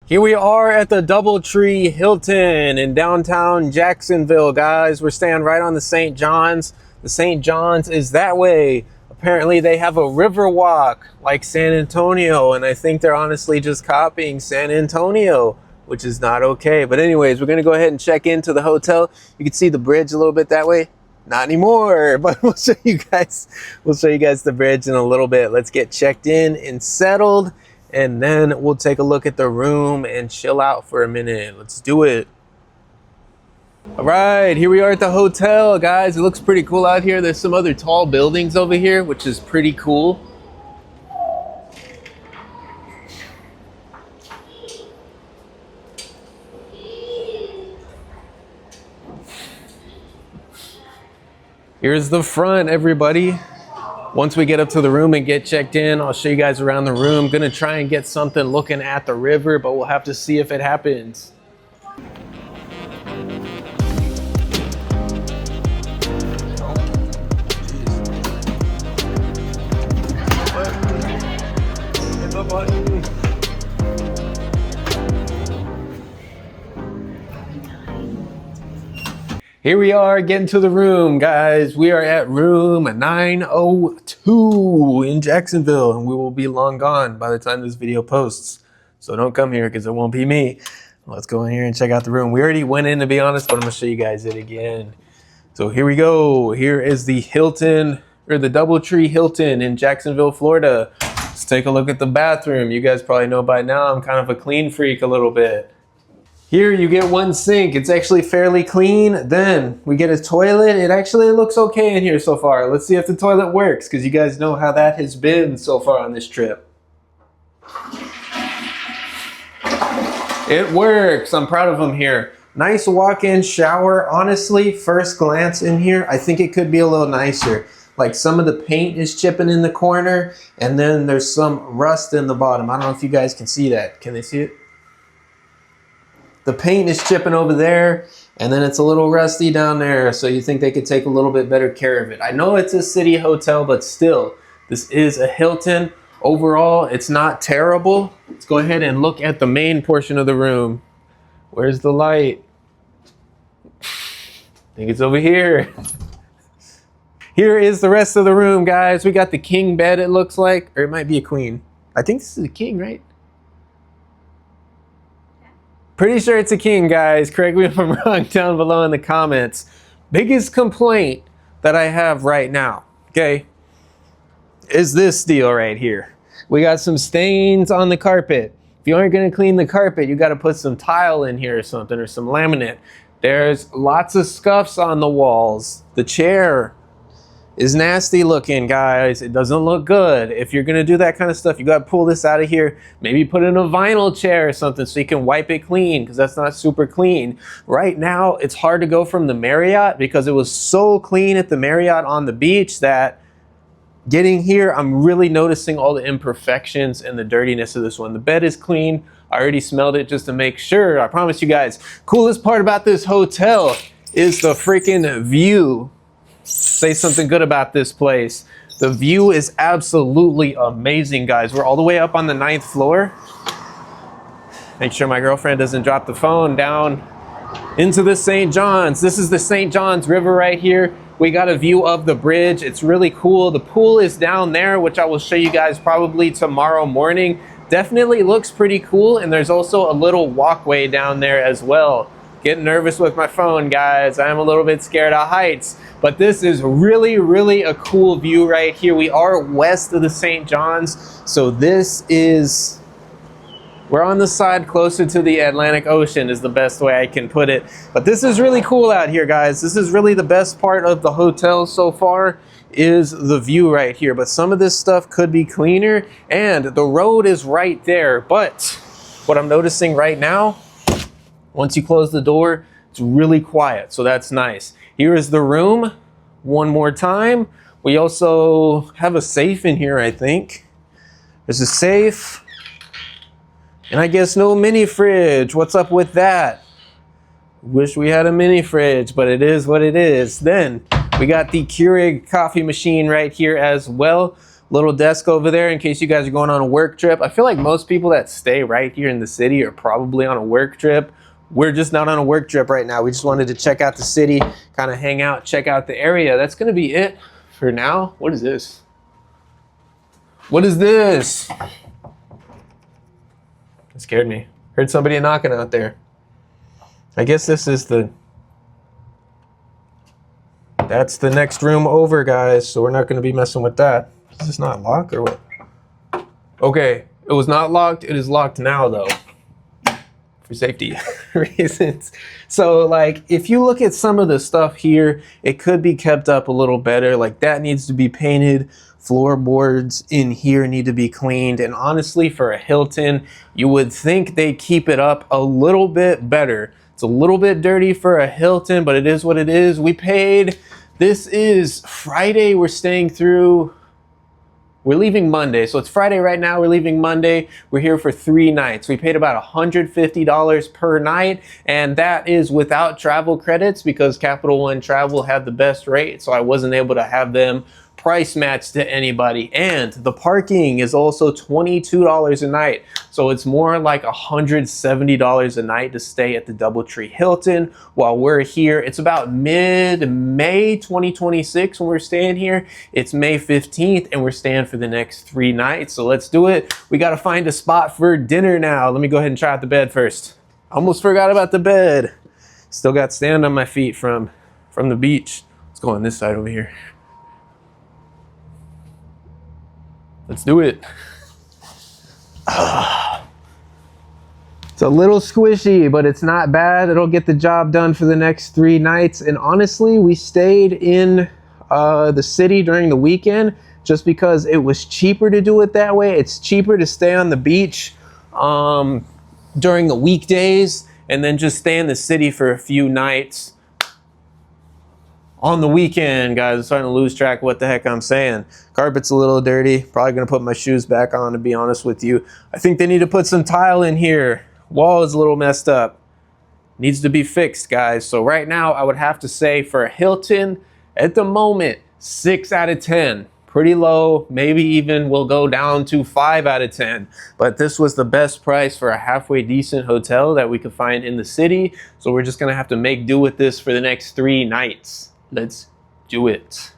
Here we are at the DoubleTree Hilton in downtown Jacksonville, guys. We're staying right on the St. John's. The St. John's is that way. Apparently they have a Riverwalk like San Antonio, and I think they're honestly just copying San Antonio, which is not okay. But anyways, we're gonna go ahead and check into the hotel. You can see the bridge a little bit that way. Not anymore, but we'll show you guys the bridge in a little bit. Let's get checked in and settled, and then we'll take a look at the room and chill out for a minute. Let's do it. All right, here we are at the hotel, guys. It looks pretty cool out here. There's some other tall buildings over here, which is pretty cool. Here's the front, everybody. Once we get up to the room and get checked in, I'll show you guys around the room. Gonna try and get something looking at the river, but we'll have to see if it happens. Hit the button. Here we are getting to the room, guys. We are at room 902 in Jacksonville, and we will be long gone by the time this video posts. So don't come here because it won't be me. Let's go in here and check out the room. We already went in, to be honest, but I'm gonna show you guys it again. So here we go. Here is the Hilton, or the DoubleTree Hilton in Jacksonville, Florida. Let's take a look at the bathroom. You guys probably know by now I'm kind of a clean freak a little bit. Here you get one sink. It's actually fairly clean. Then we get a toilet. It actually looks okay in here so far. Let's see if the toilet works, because you guys know how that has been so far on this trip. It works. I'm proud of them here. Nice walk-in shower. Honestly, first glance in here, I think it could be a little nicer. Like some of the paint is chipping in the corner, and then there's some rust in the bottom. I don't know if you guys can see that. Can they see it? The paint is chipping over there, and then it's a little rusty down there, so you think they could take a little bit better care of it. I know it's a city hotel, but still, this is a Hilton. Overall, it's not terrible. Let's go ahead and look at the main portion of the room. Where's the light? I think it's over here. Here is the rest of the room, guys. We got the king bed, it looks like, or it might be a queen. I think this is a king, right? Pretty sure it's a king, guys. Correct me if I'm wrong down below in the comments. Biggest complaint that I have right now, okay, is this deal right here. We got some stains on the carpet. If you aren't gonna clean the carpet, you gotta put some tile in here or something, or some laminate. There's lots of scuffs on the walls. The chair is nasty looking, guys. It doesn't look good. If you're gonna do that kind of stuff, you gotta pull this out of here. Maybe put in a vinyl chair or something so you can wipe it clean, because that's not super clean. Right now, it's hard to go from the Marriott because it was so clean at the Marriott on the beach that getting here, I'm really noticing all the imperfections and the dirtiness of this one. The bed is clean. I already smelled it just to make sure. I promise you guys, coolest part about this hotel is the freaking view. Say something good about this place. The view is absolutely amazing, guys. We're all the way up on the 9th floor. Make sure my girlfriend doesn't drop the phone down into the St. John's. This is the St. John's River right here. We got a view of the bridge. It's really cool. The pool is down there, which I will show you guys probably tomorrow morning. Definitely looks pretty cool, and there's also a little walkway down there as well. Getting nervous with my phone, guys. I'm a little bit scared of heights, but this is really, really a cool view right here. We are west of the St. John's, so this is, we're on the side closer to the Atlantic Ocean is the best way I can put it. But this is really cool out here, guys. This is really the best part of the hotel so far is the view right here. But some of this stuff could be cleaner, and the road is right there. But what I'm noticing right now, once you close the door, it's really quiet, so that's nice. Here is the room one more time. We also have a safe in here, I think. There's a safe, and I guess no mini fridge. What's up with that? Wish we had a mini fridge, but it is what it is. Then we got the Keurig coffee machine right here as well. Little desk over there in case you guys are going on a work trip. I feel like most people that stay right here in the city are probably on a work trip. We're just not on a work trip right now. We just wanted to check out the city, kind of hang out, check out the area. That's gonna be it for now. What is this? What is this? It scared me. Heard somebody knocking out there. I guess this is that's the next room over, guys. So we're not gonna be messing with that. Is this not locked or what? Okay, it was not locked. It is locked now though, for safety reasons. So like, if you look at some of the stuff here, it could be kept up a little better. Like that needs to be painted. Floorboards in here need to be cleaned. And honestly, for a Hilton, you would think they keep it up a little bit better. It's a little bit dirty for a Hilton, but it is what it is. We paid, this is Friday, we're staying through. We're leaving Monday, so it's Friday right now. We're leaving Monday. We're here for 3 nights. We paid about $150 per night, and that is without travel credits because Capital One Travel had the best rate, so I wasn't able to have them price match to anybody. And the parking is also $22 a night, so it's more like $170 a night to stay at the DoubleTree Hilton while we're here. It's about mid-May 2026 when we're staying here. It's May 15th and we're staying for the next 3 nights, so let's do it. We got to find a spot for dinner now. Let me go ahead and try out the bed first. Almost forgot about the bed. Still got sand on my feet from the beach. Let's go on this side over here. Let's do it. It's a little squishy, but it's not bad. It'll get the job done for the next 3 nights. And honestly, we stayed in the city during the weekend just because it was cheaper to do it that way. It's cheaper to stay on the beach during the weekdays and then just stay in the city for a few nights on the weekend, guys. I'm starting to lose track of what the heck I'm saying. Carpet's a little dirty. Probably gonna put my shoes back on, to be honest with you. I think they need to put some tile in here. Wall is a little messed up. Needs to be fixed, guys. So right now, I would have to say for a Hilton, at the moment, 6 out of 10. Pretty low. Maybe even will go down to 5 out of 10. But this was the best price for a halfway decent hotel that we could find in the city. So we're just gonna have to make do with this for the next 3 nights. Let's do it.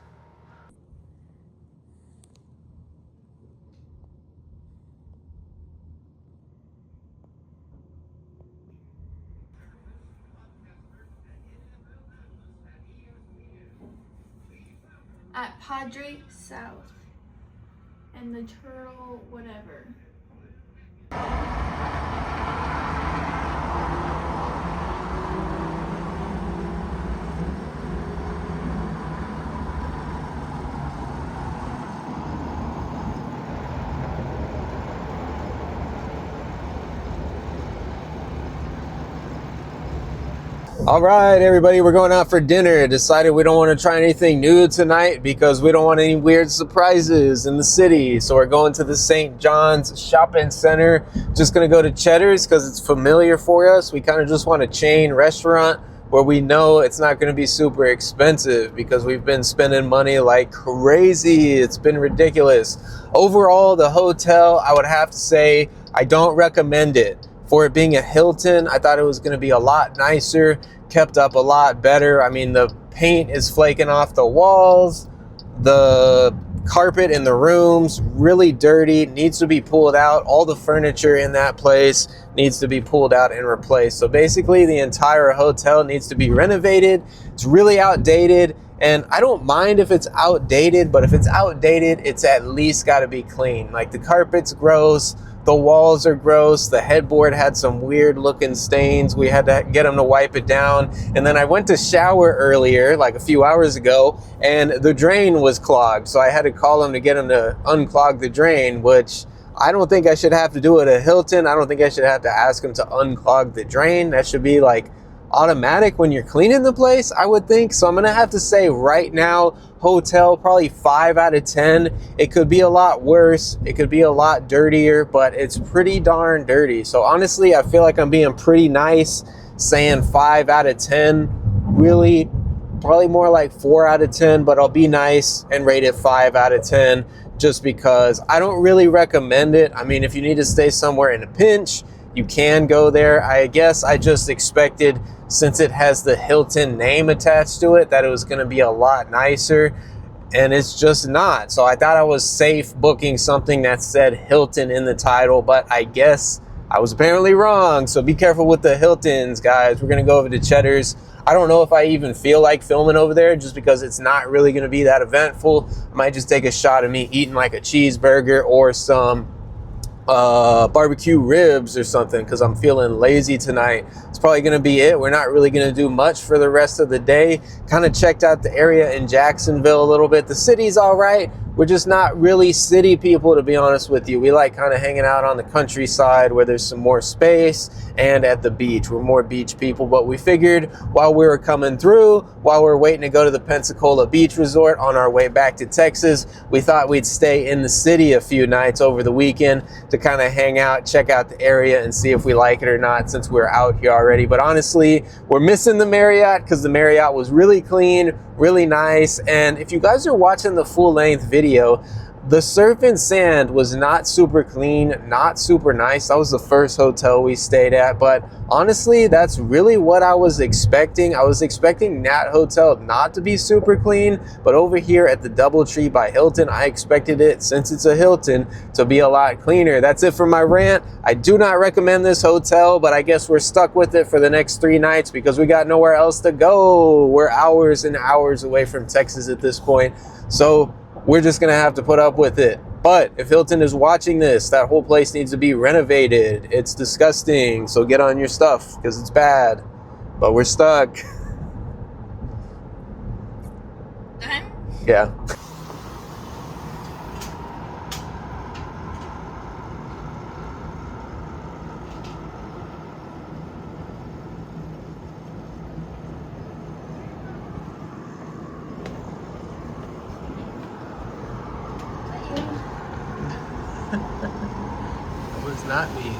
At Padre South and the Turtle whatever. All right, everybody, we're going out for dinner. Decided we don't want to try anything new tonight because we don't want any weird surprises in the city. So we're going to the St. John's Shopping Center. Just going to go to Cheddar's because it's familiar for us. We kind of just want a chain restaurant where we know it's not going to be super expensive because we've been spending money like crazy. It's been ridiculous. Overall, the hotel, I would have to say, I don't recommend it. For it being a Hilton, I thought it was going to be a lot nicer, kept up a lot better. I mean, the paint is flaking off the walls. The carpet in the rooms, really dirty, needs to be pulled out. All the furniture in that place needs to be pulled out and replaced. So basically, the entire hotel needs to be renovated. It's really outdated. And I don't mind if it's outdated, but if it's outdated, it's at least got to be clean. Like the carpet's gross. The walls are gross. The headboard had some weird looking stains. We had to get them to wipe it down. And then I went to shower earlier, like a few hours ago, and the drain was clogged. So I had to call them to get them to unclog the drain, which I don't think I should have to do at a Hilton. I don't think I should have to ask them to unclog the drain. That should be like automatic when you're cleaning the place, I would think. So I'm gonna have to say right now, hotel probably 5 out of 10. It could be a lot worse, it could be a lot dirtier, but it's pretty darn dirty. So honestly, I feel like I'm being pretty nice saying 5 out of 10. Really, probably more like 4 out of 10, but I'll be nice and rate it 5 out of 10 just because I don't really recommend it. I mean, if you need to stay somewhere in a pinch, you can go there. I guess I just expected, since it has the Hilton name attached to it, that it was going to be a lot nicer, and it's just not. So I thought I was safe booking something that said Hilton in the title, but I guess I was apparently wrong. So be careful with the Hiltons, guys. We're going to go over to Cheddar's. I don't know if I even feel like filming over there, just because it's not really going to be that eventful. I might just take a shot of me eating like a cheeseburger or some barbecue ribs or something, because I'm feeling lazy tonight. It's probably going to be it. We're not really going to do much for the rest of the day. Kind of checked out the area in Jacksonville a little bit. The city's all right. We're just not really city people, to be honest with you. We like kind of hanging out on the countryside where there's some more space, and at the beach. We're more beach people, but we figured while we were coming through, while we were waiting to go to the Pensacola Beach Resort on our way back to Texas, we thought we'd stay in the city a few nights over the weekend to kind of hang out, check out the area, and see if we like it or not, since we're out here already. But honestly, we're missing the Marriott, because the Marriott was really clean, really nice. And if you guys are watching the full-length video, the surf and sand was not super clean, not super nice. That was the first hotel we stayed at, but honestly, that's really what I was expecting. I was expecting that hotel not to be super clean, but over here at the DoubleTree by Hilton, I expected it, since it's a Hilton, to be a lot cleaner. That's it for my rant. I do not recommend this hotel, but I guess we're stuck with it for the next 3 nights because we got nowhere else to go. We're hours and hours away from Texas at this point, so we're just gonna have to put up with it. But if Hilton is watching this, that whole place needs to be renovated. It's disgusting, so get on your stuff, because it's bad. But we're stuck. Done? Yeah. That was not me.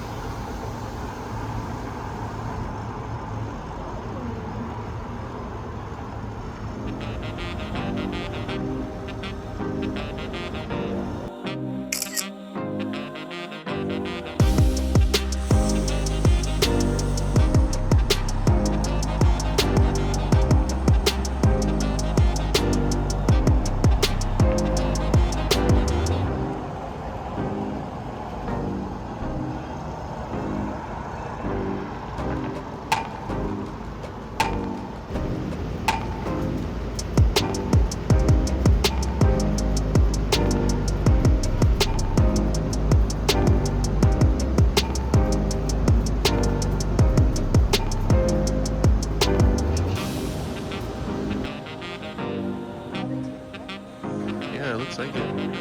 Yeah, it looks like it.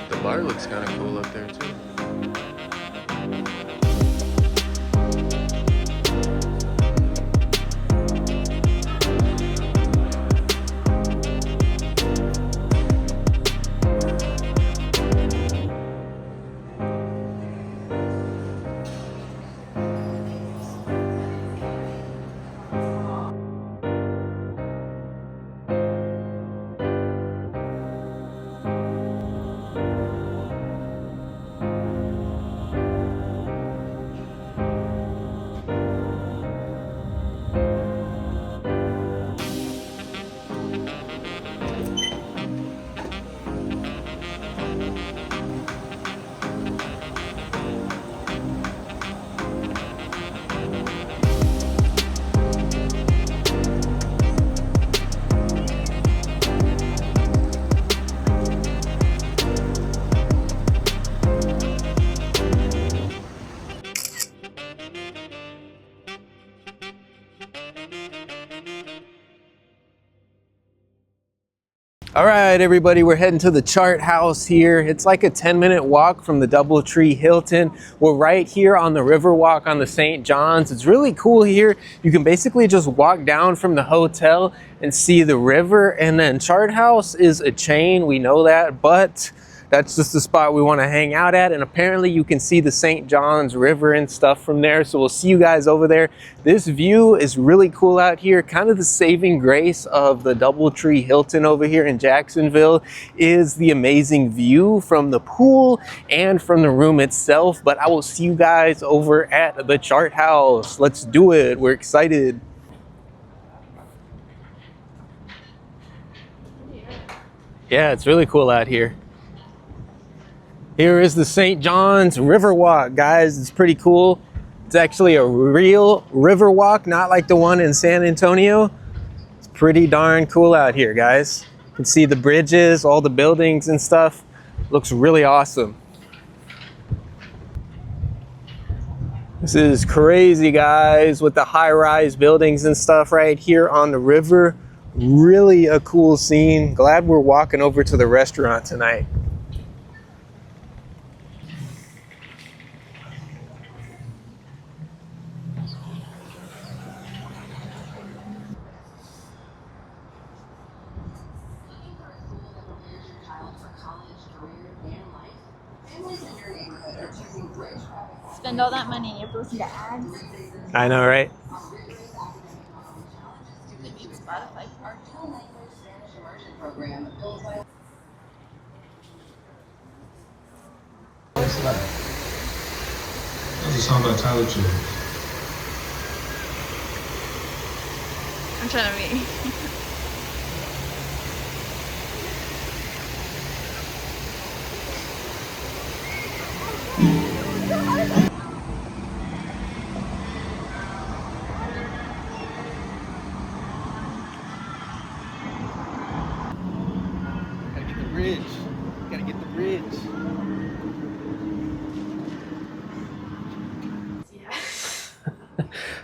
The bar looks kind of cool up there too. All right, everybody, we're heading to the Chart House here. It's like a 10-minute walk from the DoubleTree Hilton. We're right here on the Riverwalk on the St. John's. It's really cool here. You can basically just walk down from the hotel and see the river. And then Chart House is a chain, we know that, but That's just the spot we want to hang out at, and apparently you can see the St. John's River and stuff from there, so we'll see you guys over there. This view is really cool out here. Kind of the saving grace of the DoubleTree Hilton over here in Jacksonville is the amazing view from the pool and from the room itself, but I will see you guys over at the chart house. Let's do it. We're excited. Yeah, it's really cool out here. Here is the St. John's Riverwalk, guys. It's pretty cool. It's actually a real Riverwalk, not like the one in San Antonio. It's pretty darn cool out here, guys. You can see the bridges, all the buildings and stuff. Looks really awesome. This is crazy, guys, with the high-rise buildings and stuff right here on the river. Really a cool scene. Glad we're walking over to the restaurant tonight. Spend all that money and you have to listen to ads. I know, right? They need Spotify card. That's a song by Tyler Childers. I'm trying to be. Gotta get the bridge. Gotta get the bridge.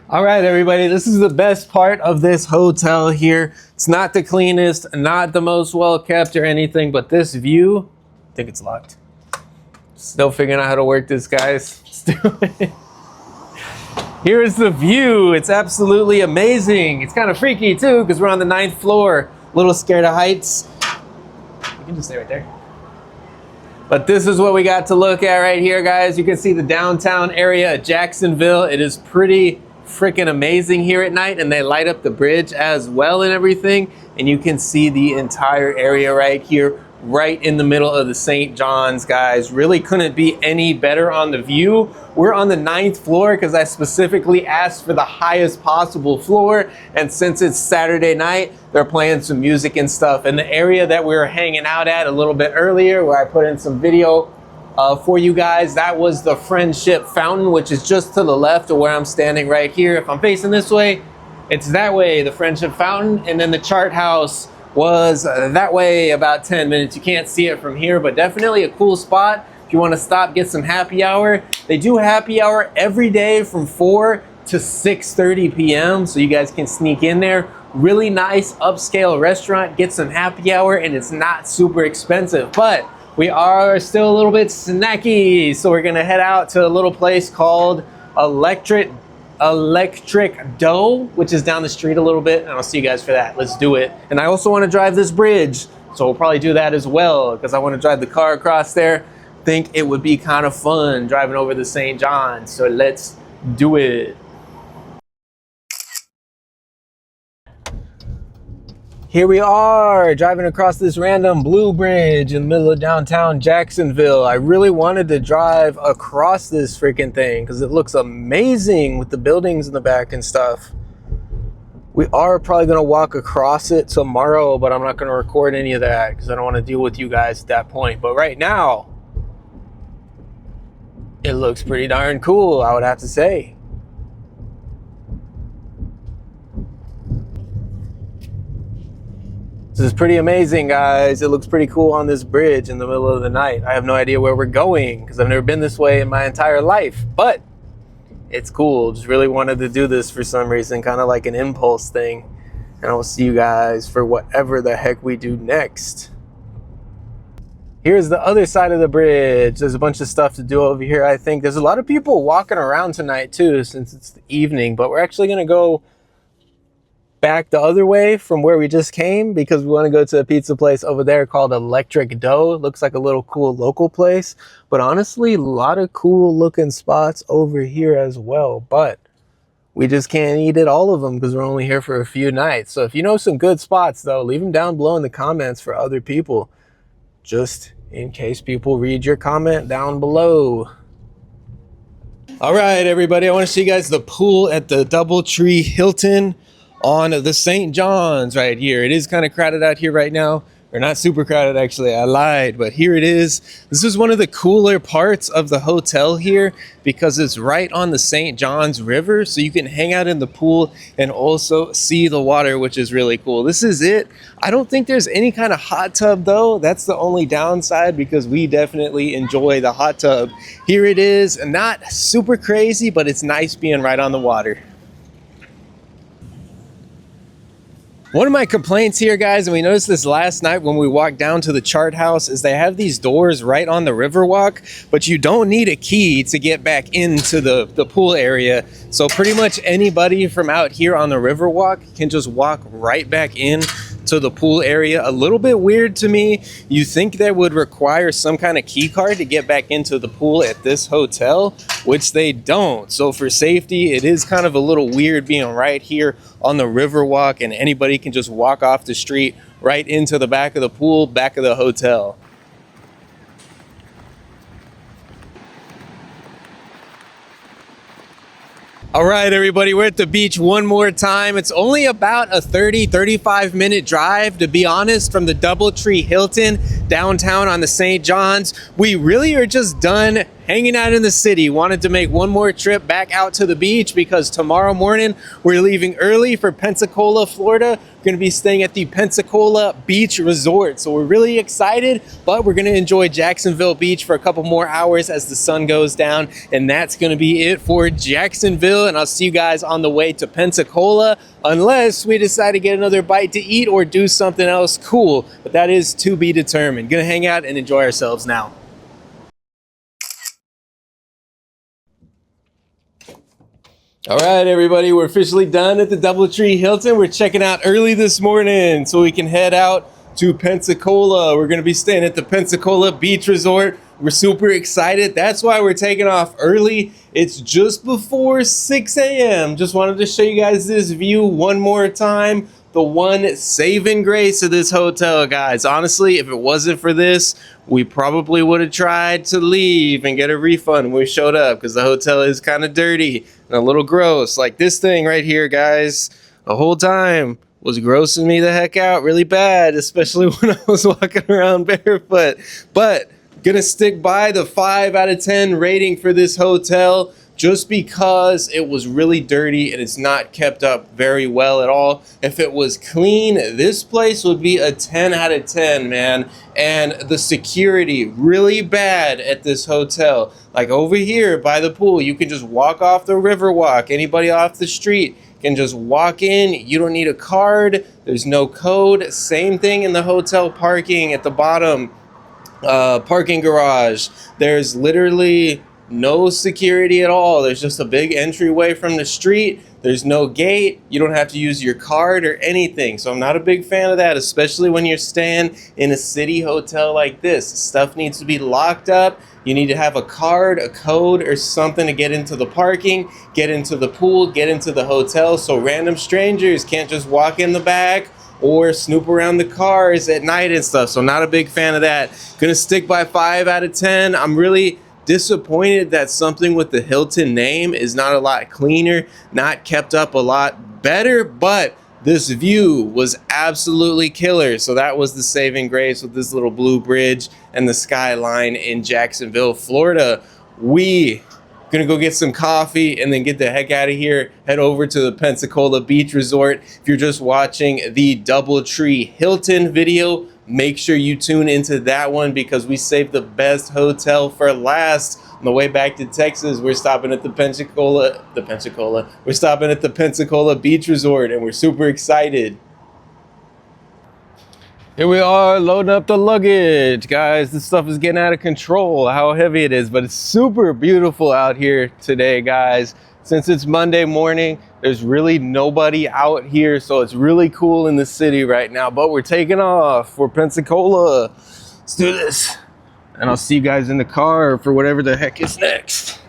All right, everybody, this is the best part of this hotel here. It's not the cleanest, not the most well kept or anything, but this view, I think it's locked. Still figuring out how to work this, guys. Let's do it. Here's the view. It's absolutely amazing. It's kind of freaky too, because we're on the 9th floor. A little scared of heights. You can just stay right there. But this is what we got to look at right here, guys. You can see the downtown area of Jacksonville. It is pretty freaking amazing here at night, and they light up the bridge as well and everything. And you can see the entire area right here, right in the middle of the St. John's, guys. Really couldn't be any better on the view. We're on the 9th floor because I specifically asked for the highest possible floor, and since it's Saturday night, they're playing some music and stuff. And the area that we were hanging out at a little bit earlier, where I put in some video for you guys, that was the Friendship Fountain, which is just to the left of where I'm standing right here. If I'm facing this way, it's that way, the Friendship Fountain, and then the chart house was that way about 10 minutes. You can't see it from here, but definitely a cool spot if you want to stop, get some happy hour. They do happy hour every day from 4 to 6:30 p.m. so you guys can sneak in there. Really nice upscale restaurant, get some happy hour, and it's not super expensive, but we are still a little bit snacky, so we're gonna head out to a little place called Electric Dough, which is down the street a little bit, and I'll see you guys for that. Let's do it. And I also want to drive this bridge, so we'll probably do that as well, because I want to drive the car across there. Think it would be kind of fun driving over the St. John's, so let's do it. Here we are, driving across this random blue bridge in the middle of downtown Jacksonville. I really wanted to drive across this freaking thing because it looks amazing with the buildings in the back and stuff. We are probably going to walk across it tomorrow, but I'm not going to record any of that because I don't want to deal with you guys at that point. But right now, it looks pretty darn cool, I would have to say. This is pretty amazing, guys. It looks pretty cool on this bridge in the middle of the night. I have no idea where we're going because I've never been this way in my entire life, but it's cool. Just really wanted to do this for some reason, kind of like an impulse thing. And I'll see you guys for whatever the heck we do next. Here's the other side of the bridge. There's a bunch of stuff to do over here, I think. There's a lot of people walking around tonight too, since it's the evening, but we're actually gonna go back the other way from where we just came because we want to go to a pizza place over there called Electric Dough. It looks like a little cool local place, but honestly, a lot of cool looking spots over here as well. But we just can't eat at all of them because we're only here for a few nights. So if you know some good spots though, leave them down below in the comments for other people, just in case people read your comment down below. All right, everybody, I want to show you guys the pool at the DoubleTree Hilton on the St. John's right here. It is kind of crowded out here right now. Or not super crowded, actually, I lied, but here it is. This is one of the cooler parts of the hotel here because it's right on the St. John's River, so you can hang out in the pool and also see the water, which is really cool. This is it. I don't think there's any kind of hot tub though. That's the only downside because we definitely enjoy the hot tub. Here it is, not super crazy, but it's nice being right on the water. One of my complaints here, guys, and we noticed this last night when we walked down to the chart house, is they have these doors right on the Riverwalk, but you don't need a key to get back into the pool area. So pretty much anybody from out here on the Riverwalk can just walk right back in to the pool area. A little bit weird to me. You think that would require some kind of key card to get back into the pool at this hotel, which they don't. So for safety, it is kind of a little weird being right here on the Riverwalk and anybody can just walk off the street right into the back of the pool, back of the hotel. All right, everybody, we're at the beach one more time. It's only about a 35 minute drive, to be honest, from the DoubleTree Hilton downtown on the St. John's. We really are just done hanging out in the city. Wanted to make one more trip back out to the beach because tomorrow morning we're leaving early for Pensacola, Florida. We're going to be staying at the Pensacola Beach Resort. So we're really excited, but we're going to enjoy Jacksonville Beach for a couple more hours as the sun goes down. And that's going to be it for Jacksonville. And I'll see you guys on the way to Pensacola, unless we decide to get another bite to eat or do something else cool. But that is to be determined. Going to hang out and enjoy ourselves now. All right, everybody, we're officially done at the DoubleTree Hilton. We're checking out early this morning so we can head out to Pensacola. We're going to be staying at the Pensacola Beach Resort. We're super excited. That's why we're taking off early. It's just before 6 a.m. Just wanted to show you guys this view one more time. The one saving grace of this hotel, guys. Honestly, if it wasn't for this, we probably would have tried to leave and get a refund when we showed up because the hotel is kind of dirty and a little gross. Like this thing right here, guys, the whole time was grossing me the heck out really bad, especially when I was walking around barefoot. But gonna stick by the 5 out of 10 rating for this hotel, just because it was really dirty and it's not kept up very well at all. If it was clean, this place would be a 10 out of 10, man. And the security, really bad at this hotel. Like over here by the pool, you can just walk off the Riverwalk. Anybody off the street can just walk in. You don't need a card. There's no code. Same thing in the hotel parking at the bottom parking garage. There's literally no security at all. There's just a big entryway from the street. There's no gate. You don't have to use your card or anything. So I'm not a big fan of that, especially when you're staying in a city hotel like this. Stuff needs to be locked up. You need to have a card, a code, or something to get into the parking, get into the pool, get into the hotel. So random strangers can't just walk in the back or snoop around the cars at night and stuff. So I'm not a big fan of that. Gonna stick by 5 out of 10. I'm really disappointed that something with the Hilton name is not a lot cleaner, not kept up a lot better, but this view was absolutely killer. So that was the saving grace with this little blue bridge and the skyline in Jacksonville, Florida. We gonna go get some coffee and then get the heck out of here, head over to the Pensacola Beach Resort. If you're just watching the DoubleTree Hilton video, make sure you tune into that one because we saved the best hotel for last. On the way back to Texas, we're stopping at the Pensacola. We're stopping at the Pensacola Beach Resort and we're super excited. Here we are loading up the luggage, guys. This stuff is getting out of control, how heavy it is, but it's super beautiful out here today, guys. Since it's Monday morning, there's really nobody out here, so it's really cool in the city right now, but we're taking off for Pensacola. Let's do this. And I'll see you guys in the car for whatever the heck is next.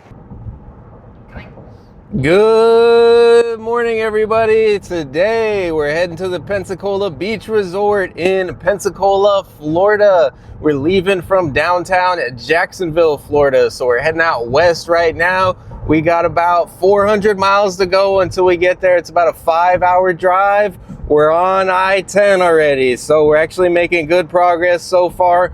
Good morning, everybody. Today we're heading to the Pensacola Beach Resort in Pensacola, Florida. We're leaving from downtown Jacksonville, Florida. So we're heading out west right now. We got about 400 miles to go until we get there. It's about a 5-hour drive. We're on I-10 already, so we're actually making good progress so far.